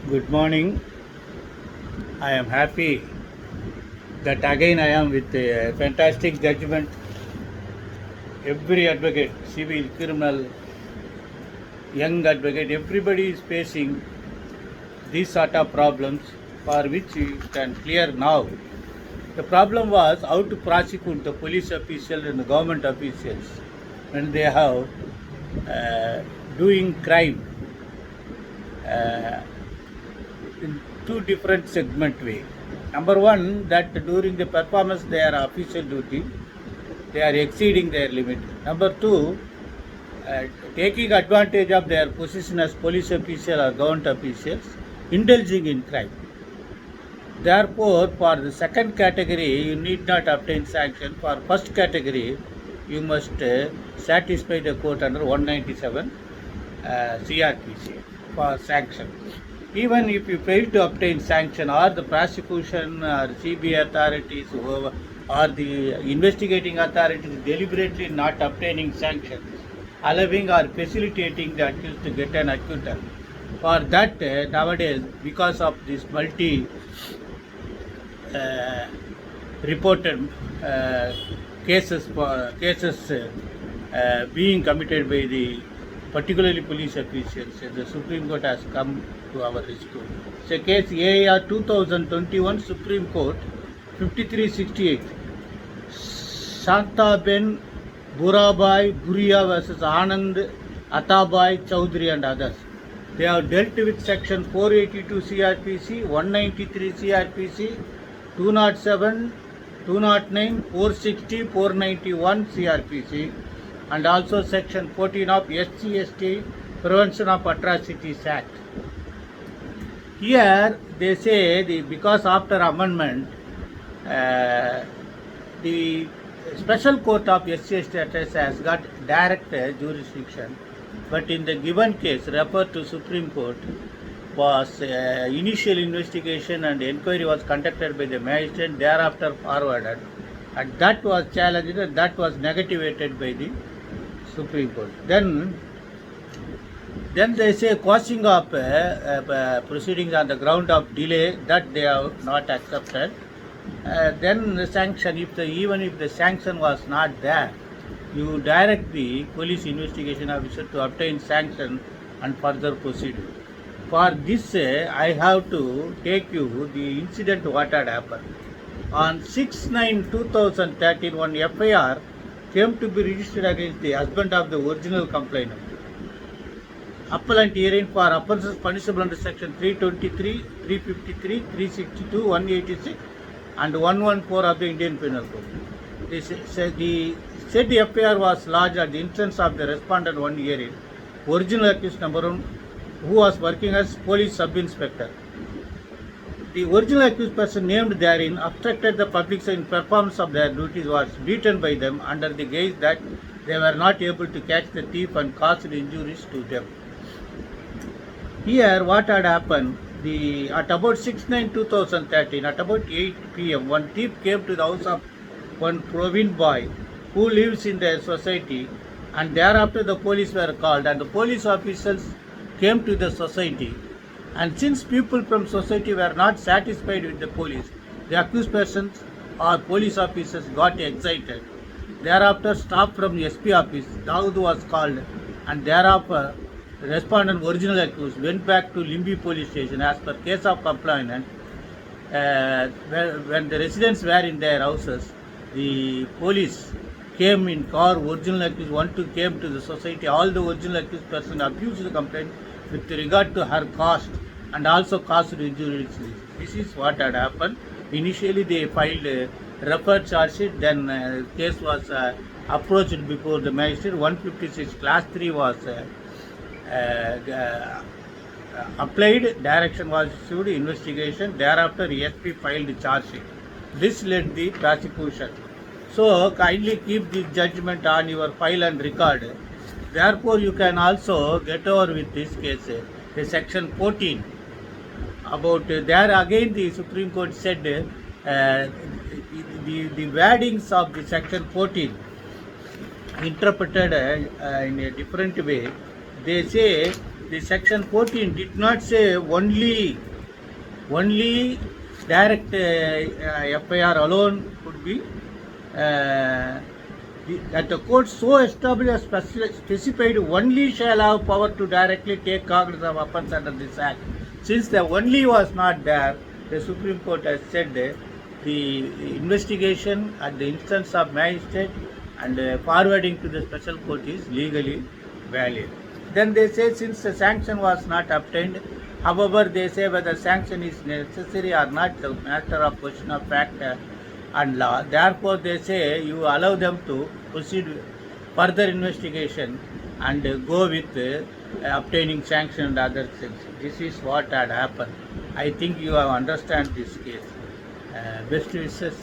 Good morning. I am happy that again I am with a fantastic judgment. Every advocate, civil, criminal, young advocate, everybody is facing these sort of problems for which you can clear now. The problem was how to prosecute the police officials and the government officials when they have uh, doing crime uh, in two different segment way. Number one, that during the performance their official duty, they are exceeding their limit. Number two, uh, taking advantage of their position as police official or government officials, indulging in crime. Therefore, for the second category, you need not obtain sanction. For first category, you must satisfy the court under 197 CRPC for sanction. Even if you fail to obtain sanction, or the prosecution or CBI authorities whoever, or the investigating authorities deliberately not obtaining sanctions, allowing or facilitating the accused to get an acquittal. For that, nowadays, because of this multi uh, reported cases being committed by the particularly police officials, the Supreme Court has come to our rescue. It's a case AAR 2021 Supreme Court 5368 Shanta Ben Burabai Buria versus Anand Atabai Chowdhury and others. They have dealt with section 482 CRPC, 193 CRPC, 207, 209, 460, 491 CRPC, and also section 14 of SCST Prevention of Atrocities Act. Here they say because after amendment, the special court of SCST has got direct jurisdiction, but in the given case referred to Supreme Court, was initial investigation and inquiry was conducted by the magistrate, thereafter forwarded, and that was challenged and that was negativated by the Supreme Court. Then they say quashing of proceedings on the ground of delay, that they have not accepted. Then the sanction, even if the sanction was not there, you direct the police investigation officer to obtain sanction and further proceed. For this, I have to take you the incident what had happened. On 6/9/2013, one FIR came to be registered against the husband of the original complainant. Appellant herein for offences punishable under section 323, 353, 362, 186 and 114 of the Indian Penal Code. The said FIR was lodged at the instance of the respondent one herein, original accused number 1, who was working as police sub-inspector. The original accused person named therein obstructed the public in performance of their duties, was beaten by them under the guise that they were not able to catch the thief and caused injuries to them. Here what had happened, at about 6/9/2013, at about 8 p.m., one thief came to the house of one provincial boy who lives in their society, and thereafter the police were called and the police officials came to the society, and since people from society were not satisfied with the police, the accused persons or police officers got excited. Thereafter staff from the SP office, Dawood was called, and thereafter the respondent original accused went back to Limbi police station as per case of complainant. When the residents were in their houses, the police came in car, original accused 1-2 came to the society, all the original accused person abused the complaint with regard to her cost and also caused injuries. This is what had happened. Initially they filed a referred charge sheet, then case was approached before the magistrate. 156 class 3 was applied, direction was issued, investigation, thereafter SP filed charge sheet. This led the prosecution. So kindly keep this judgment on your file and record. Therefore you can also get over with this case. The section 14 about there again the Supreme Court said the wordings of the section 14 interpreted in a different way. They say the section 14 did not say only direct FIR alone could be that the court so established specified only shall have power to directly take cognizance of offence under this act. Since the only was not there, the Supreme Court has said the investigation at the instance of magistrate and forwarding to the special court is legally valid. Then they say since the sanction was not obtained, however they say whether sanction is necessary or not, it's a matter of question of fact and law. Therefore they say you allow them to proceed further investigation and go with obtaining sanction and other things. This is what had happened. I think you have understand this case. Best wishes.